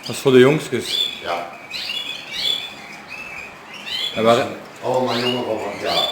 Dat is voor de jongskes. Ja. En waar, Allemaal jongen van het jaar.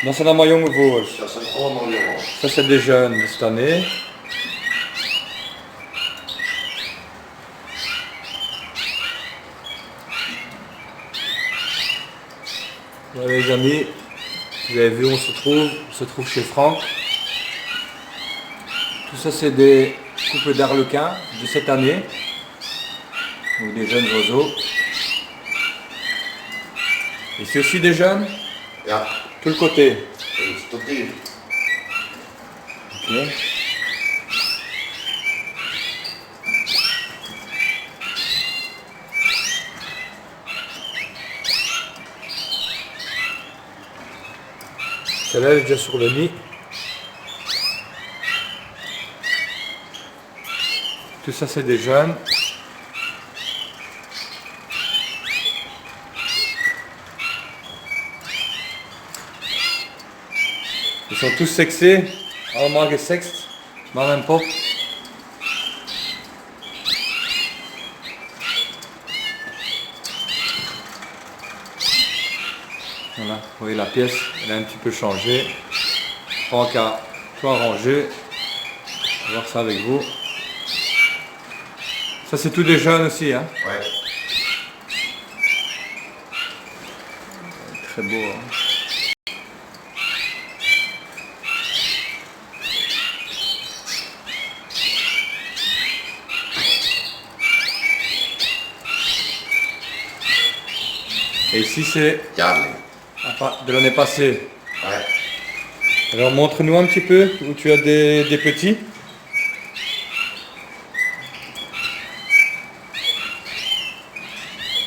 dat zijn allemaal jonge vogels. Dat zijn allemaal jongens. Ça c'est des jeunes de cette année. Voilà, les amis, vous avez vu, on se trouve chez Franck. Tout ça c'est des couples d'arlequins de cette année, ou des jeunes oiseaux. Ici aussi des jeunes, Ja. tout le côté. Dat is tot 10. Ok. Celle-là elle est déjà sur le nid. Tout ça c'est des jeunes. Ils sont tous sexés, allemaal gesext, man en pop. Voilà, vous voyez la pièce, elle a un petit peu changé. Franck a tout arrangé. On va voir ça avec vous. Ça c'est tout des jeunes aussi, hein. Ouais. Très beau, hein. Et ici c'est Jaarling. de l'année passée. Ouais. Alors montre-nous un petit peu où tu as des petits.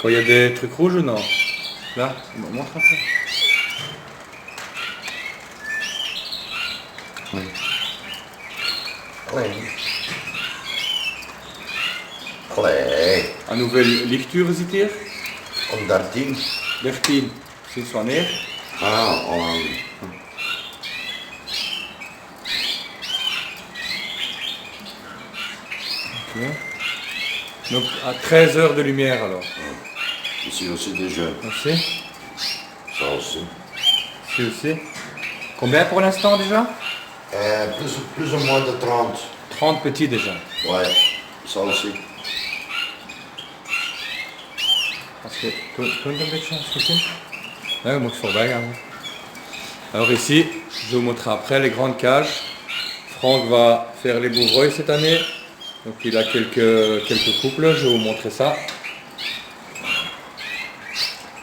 Quand il y a des trucs rouges ou non? Là, montre un peu. Oui. Allee. Allee. Een nouvelle lecture zit hier. Om 13. 13. Sinds wanneer? Ah, Ok. Donc à 13 heures de lumière alors. ici aussi des jeunes. Aussi. Ça aussi. Ici aussi. Combien pour l'instant déjà? Plus ou moins de 30. 30 petits déjà. Ouais. Ça aussi. Parce que, toon een beetje alsjeblieft. Ouais, moi je suis voorbij gaan. Alors ici, je vous montrerai après les grandes cages. Franck va faire les bouvreuils cette année. Donc il a quelques couples, je vais vous montrer ça.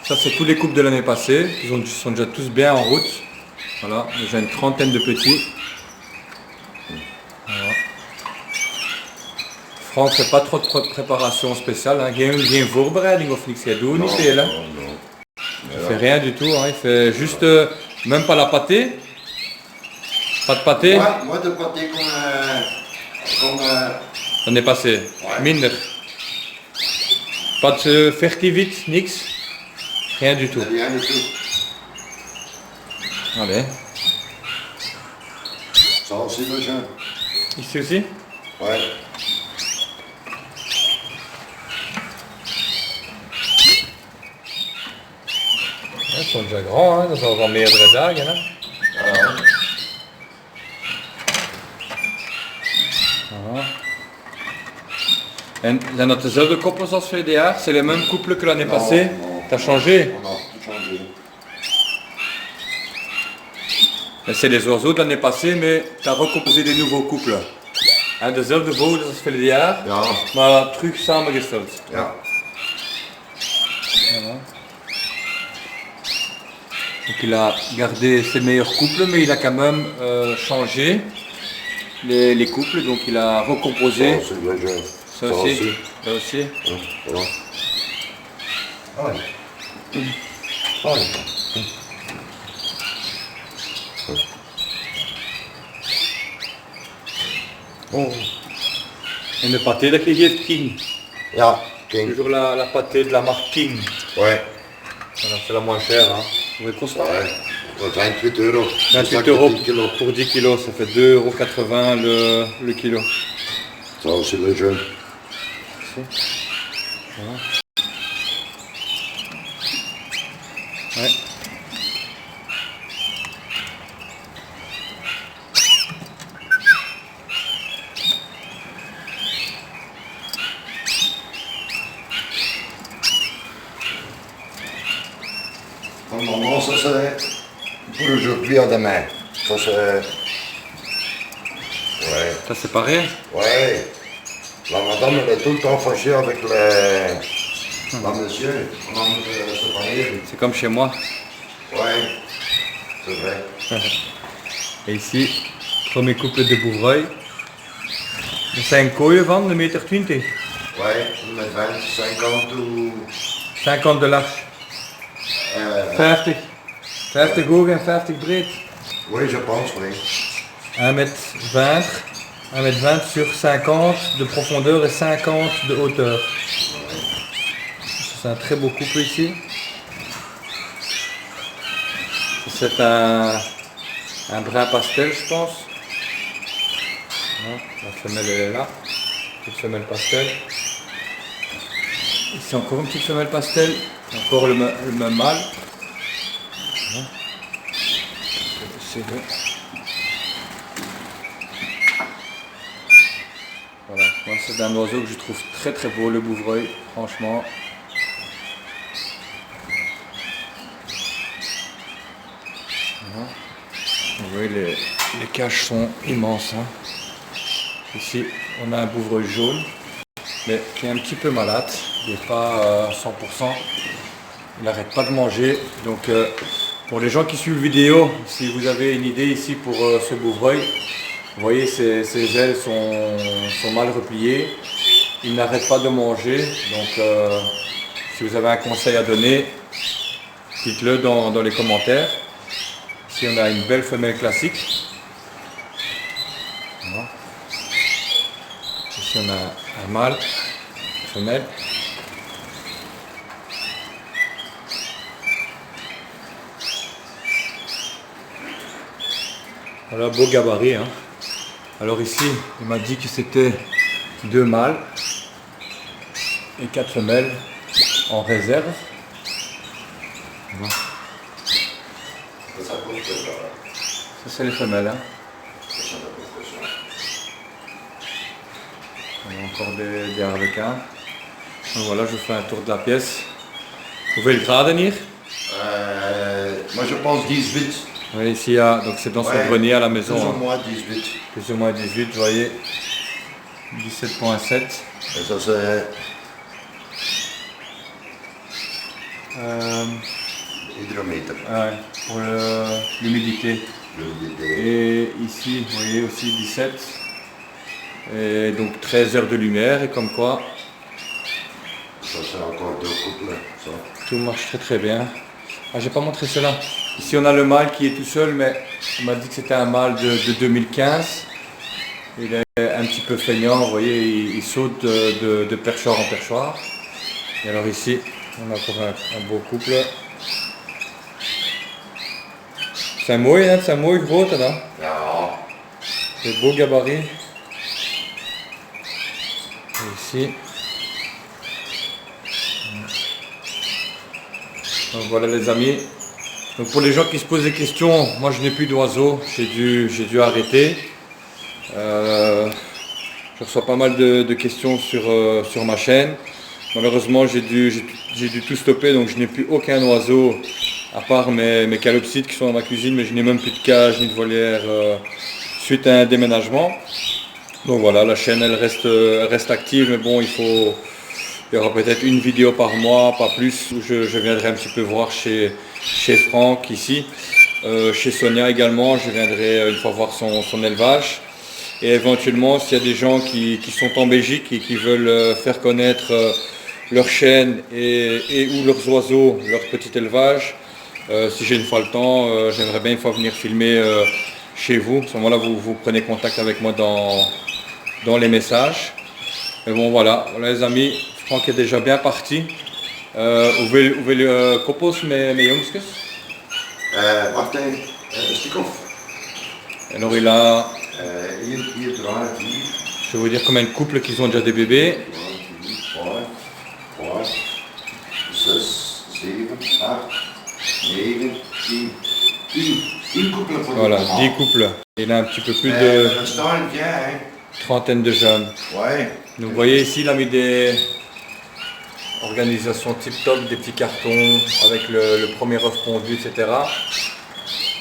Ça c'est tous les couples de l'année passée. Ils sont déjà tous bien en route. Voilà, déjà une trentaine de petits. Voilà. Franck fait pas trop de préparation spéciale. Hein. Geen voorbereiding of niks. Hij doet niet veel. Hè. Non. Il fait rien du tout. Hein. Il fait juste, même pas la pâtée. Pas de pâté. Moi de pâté comme L'année passée. Ouais. Minder. Pas de fertivite, niks. Rien du tout. rien du tout. Allez. Ça aussi le jeune. Ici aussi. Ouais. Ils sont déjà grands, hein. Dat zijn al meerdere dagen. Hè. Ja. Voilà. En zijn dat dezelfde koppels als vorig jaar? C'est les mêmes couples que l'année passée? non. T'as changé? On a tout changé. C'est les oiseaux de l'année passée, mais tu as recomposé des nouveaux couples. Hein, dezelfde vogels als vorig jaar, Ja. maar terug samengesteld. Ja. Voilà. Donc il a gardé ses meilleurs couples, mais il a quand même changé les couples, donc il a recomposé. Ça aussi le jeune. Ça aussi. Ça aussi. Voilà. Allez. Allez. Oh. En de pâté dat je geeft King. Ja, King. Toujours la pâté de la marque King. Ouais. Voilà, c'est la moins chère. Hein. Vous pouvez consommer. Ouais. Dat 28 euro. 28 euros pour 10 kilos, ça fait 2,80 € le kilo. Ça aussi le jeune. Voilà. Ouais. Normalement, ça c'est pour aujourd'hui à demain. Ça c'est... Ouais. Ça c'est pareil. Ouais. La madame, elle est tout le temps fâchée avec la monsieur. On a se parler. C'est comme chez moi. Ouais. C'est vrai. Et ici, premier couple de Bouvreuil. Er zijn kooien van 1,20 meter. Ouais. Met 20, 50 ou... 50 de large. 50. 50 hoog en 50 breed. Oui, je pense, oui. 1,20 m, 1,20 m sur 50 de profondeur et 50 de hauteur. C'est un très beau couple ici. C'est un brun pastel, je pense. La femelle elle est là. Petite femelle pastel. Ici encore une petite femelle pastel. Encore le même mâle. C'est bon. Voilà, moi c'est un oiseau que je trouve très très beau, le Bouvreuil, franchement. Voilà. Vous voyez, les cages sont immenses. Hein. Ici, on a un Bouvreuil jaune, mais qui est un petit peu malade. Il n'est pas à 100%. Il n'arrête pas de manger. Donc, pour les gens qui suivent la vidéo, si vous avez une idée ici pour ce Bouvreuil, vous voyez, ses ailes sont mal repliées. Il n'arrête pas de manger. Donc, si vous avez un conseil à donner, dites-le dans les commentaires. Ici, on a une belle femelle classique. Voilà. Ici, on a un mâle, une femelle. Voilà, beau gabarit. Hein. Alors ici, il m'a dit que c'était 2 mâles et 4 femelles en réserve. Voilà. Ça c'est les femelles. Hein. On a encore des harlequins. Donc voilà, je vous fais un tour de la pièce. Hoeveel graden hier? Moi je pense 18. Oui, ici, donc c'est dans son grenier à la maison. Plus ou moins 18. Plus ou moins 18, vous voyez. 17,7. Et ça c'est... Hydromètre. Ouais, pour l'humidité. Et ici, vous voyez aussi 17. Et donc 13 heures de lumière et comme quoi. Ça c'est encore 2 couples. Ça. Tout marche très très bien. Ah, j'ai pas montré cela. Ici on a le mâle qui est tout seul, mais on m'a dit que c'était un mâle de 2015. Il est un petit peu feignant, vous voyez, il saute de perchoir en perchoir. Et alors ici, on a encore un beau couple. C'est un mooi, hein, c'est un mooi groot, hein. Ja. C'est beau gabarit. Et ici. Donc voilà les amis. Donc pour les gens qui se posent des questions, moi je n'ai plus d'oiseaux, j'ai dû arrêter. Je reçois pas mal de questions sur ma chaîne. Malheureusement j'ai dû tout stopper, donc je n'ai plus aucun oiseau à part mes calopsites qui sont dans ma cuisine, mais je n'ai même plus de cage ni de volière suite à un déménagement. Donc voilà, la chaîne elle reste active, mais bon il y aura peut-être une vidéo par mois, pas plus, où je viendrai un petit peu voir chez Franck ici. Chez Sonia également, je viendrai une fois voir son élevage. Et éventuellement, s'il y a des gens qui sont en Belgique et qui veulent faire connaître leur chaîne et ou leurs oiseaux, leur petit élevage, si j'ai une fois le temps, j'aimerais bien une fois venir filmer chez vous. À ce moment-là, vous prenez contact avec moi dans les messages. Mais bon, voilà les amis, Franck est déjà bien parti. Hoeveel koppels met jongskes? Martin, Stikov. Alors il a, Hier draait hier. je vais vous dire combien de couples qui ont déjà des bébés. Voilà, pour 10 couples. Il a un petit peu plus Mais de le restant, il vient, hein. trentaine de jeunes. Ouais. Donc vous voyez ici, il a mis des organisations tip-top, des petits cartons avec le premier œuf pondu, etc.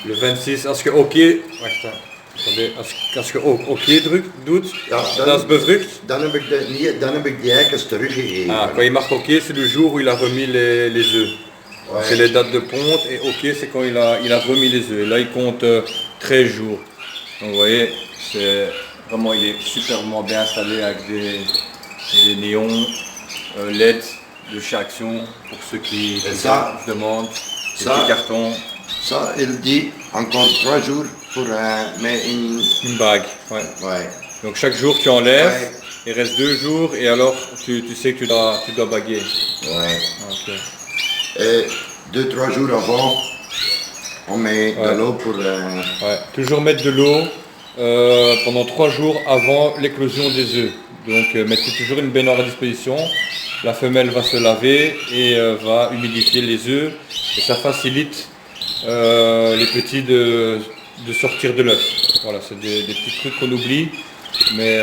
Le 26, als je oké, wacht hè. Attendez, als je oké doet, Ja, dat is bevrucht. dan heb ik die eikens teruggegeven. Ah, quand il marque OK, c'est le jour où il a remis les œufs. Ouais. C'est les dates de ponte et OK, c'est quand il a remis les œufs. Et là, il compte 13 jours. Donc vous voyez, c'est vraiment, il est superbement bien installé avec des néons LED de chez Action pour ceux qui ça, se demandent. Des ça, petits cartons, Ça, il dit encore 3 jours pour mais une bague. Ouais. Ouais. Donc chaque jour tu enlèves, Ouais. il reste 2 jours et alors tu sais que tu dois baguer. Ouais. Ok. Et 2-3 jours avant, on met Ouais. de l'eau pour... Ouais. Toujours mettre de l'eau pendant 3 jours avant l'éclosion des œufs. Donc mettez toujours une baignoire à disposition. La femelle va se laver et va humidifier les œufs et ça facilite les petits de sortir de l'œuf. Voilà, c'est des petits trucs qu'on oublie, mais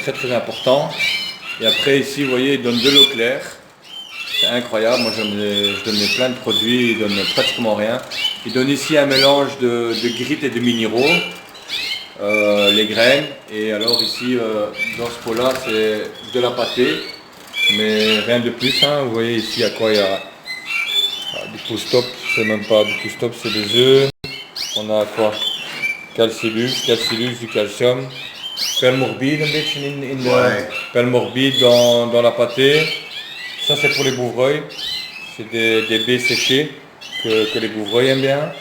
très très important. Et après ici, vous voyez, il donne de l'eau claire. C'est incroyable, moi je donnais plein de produits, il donne pratiquement rien. Il donne ici un mélange de grit et de minéraux, les graines. Et alors ici, dans ce pot-là, c'est de la pâtée, mais rien de plus. Hein. Vous voyez ici à quoi il y a du pousse-top, c'est même pas du pousse-top, c'est des œufs. On a quoi? Calcilus, du calcium. Permorbide un beetje Ouais. permorbide dans la pâtée. Ça c'est pour les bouvreuils. C'est des baies séchées que les bouvreuils aiment bien.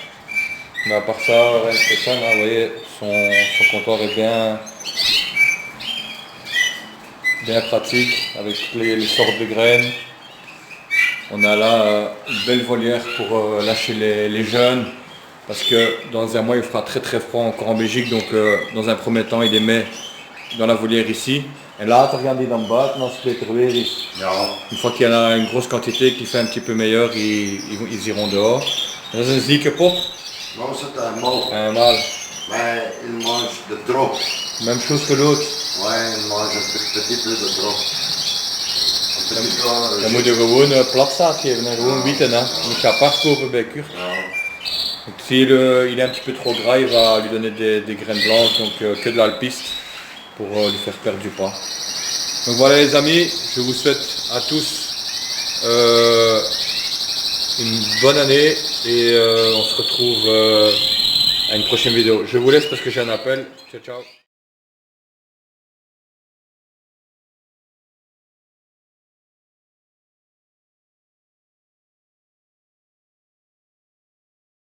Mais à part ça, rien que ça, là, vous voyez, son comptoir est bien pratique avec toutes les sortes de graines. On a là une belle volière pour lâcher les jeunes parce que dans un mois il fera très très froid encore en Belgique, donc dans un premier temps il les met dans la volière ici. Et là, regardez dans le bas, Ja. une fois qu'il y en a une grosse quantité qui fait un petit peu meilleur, ils iront dehors. Dat is een zieke pop, Non, c'est un mâle. un mâle. Mais il mange de trop. Même chose que l'autre. Ouais, il mange un petit peu de trop. Un petit peu... Dan moet je gewoon platzaad geven en gewoon wieten. Hè. Je moet je apart kopen bij Kurt. Ja. Donc, s'il il est un petit peu trop gras, il va lui donner des graines blanches, donc que de l'alpiste pour lui faire perdre du poids. Donc voilà les amis, je vous souhaite à tous une bonne année et on se retrouve à une prochaine vidéo. Je vous laisse parce que j'ai un appel. Ciao ciao.